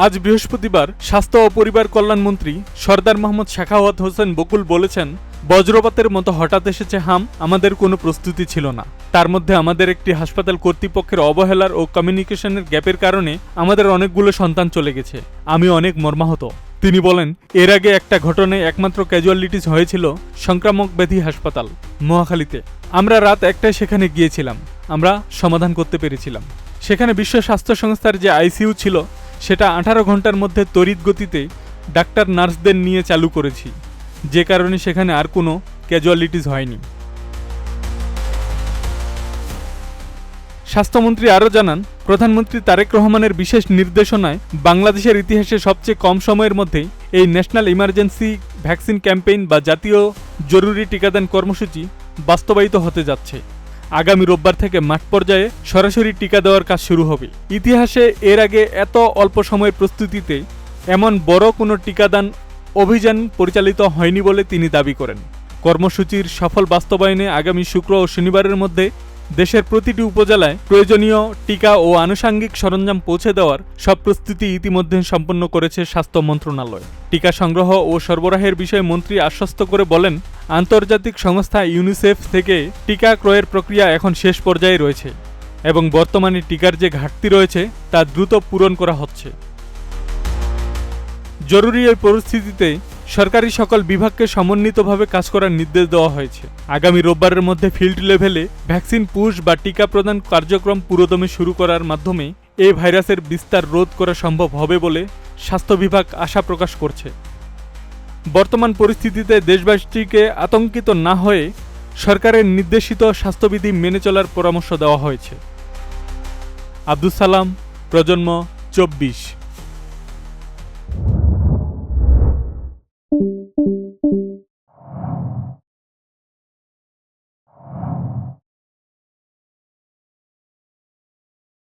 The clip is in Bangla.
আজ বৃহস্পতিবার স্বাস্থ্য ও পরিবার কল্যাণ মন্ত্রী সরদার মোহাম্মদ সাখাওয়াত হোসেন বকুল বলেছেন, বজ্রপাতের মতো হঠাৎ এসেছে হাম, আমাদের কোনো প্রস্তুতি ছিল না। তার মধ্যে আমাদের একটি হাসপাতাল কর্তৃপক্ষের অবহেলার ও কমিউনিকেশনের গ্যাপের কারণে আমাদের অনেকগুলো সন্তান চলে গেছে। আমি অনেক মর্মাহত। তিনি বলেন, এর আগে একটা ঘটনায় একমাত্র ক্যাজুয়ালিটিস হয়েছিল সংক্রামক ব্যাধি হাসপাতাল মহাখালীতে। আমরা রাত 1টায় সেখানে গিয়েছিলাম। আমরা সমাধান করতে পেরেছিলাম। সেখানে বিশ্ব স্বাস্থ্য সংস্থার যে আইসিইউ ছিল সেটা 18 ঘন্টার মধ্যে তড়িৎ গতিতে ডাক্তার নার্সদের নিয়ে চালু করেছি, যে কারণে সেখানে আর কোনো ক্যাজুয়ালিটিস হয়নি। স্বাস্থ্যমন্ত্রী আরও জানান, প্রধানমন্ত্রী তারেক রহমানের বিশেষ নির্দেশনায় বাংলাদেশের ইতিহাসে সবচেয়ে কম সময়ের মধ্যে এই ন্যাশনাল ইমার্জেন্সি ভ্যাকসিন ক্যাম্পেইন বা জাতীয় জরুরি টিকাদান কর্মসূচি বাস্তবায়িত হতে যাচ্ছে। আগামী রোববার থেকে মাঠ পর্যায়ে সরাসরি টিকা দেওয়ার কাজ শুরু হবে। ইতিহাসে এর আগে এত অল্প সময়ের প্রস্তুতিতে এমন বড় কোনো টিকাদান অভিযান পরিচালিত হয়নি বলে তিনি দাবি করেন। কর্মসূচির সফল বাস্তবায়নে আগামী শুক্র ও শনিবারের মধ্যে দেশের প্রতিটি উপজেলায় প্রয়োজনীয় টিকা ও আনুষাঙ্গিক সরঞ্জাম পৌঁছে দেওয়ার সব প্রস্তুতি ইতিমধ্যে সম্পন্ন করেছে স্বাস্থ্য মন্ত্রণালয়। টিকা সংগ্রহ ও সরবরাহের বিষয়ে মন্ত্রী আশ্বস্ত করে বলেন, আন্তর্জাতিক সংস্থা ইউনিসেফ থেকে টিকা ক্রয়ের প্রক্রিয়া এখন শেষ পর্যায়ে রয়েছে এবং বর্তমানে টিকার যে ঘাটতি রয়েছে তা দ্রুত পূরণ করা হচ্ছে। জরুরি এই পরিস্থিতিতে সরকারি সকল বিভাগকে সমন্বিতভাবে কাজ করার নির্দেশ দেওয়া হয়েছে। আগামী রোববারের মধ্যে ফিল্ড লেভেলে ভ্যাকসিন পুশ বা টিকা প্রদান কার্যক্রম পুরোদমে শুরু করার মাধ্যমে এই ভাইরাসের বিস্তার রোধ করা সম্ভব হবে বলে স্বাস্থ্য বিভাগ আশা প্রকাশ করছে। বর্তমান পরিস্থিতিতে দেশবাসীকে আতঙ্কিত না হয়ে সরকারের নির্দেশিত স্বাস্থ্যবিধি মেনে চলার পরামর্শ দেওয়া হয়েছে। আব্দুস সালাম, প্রজন্ম 24।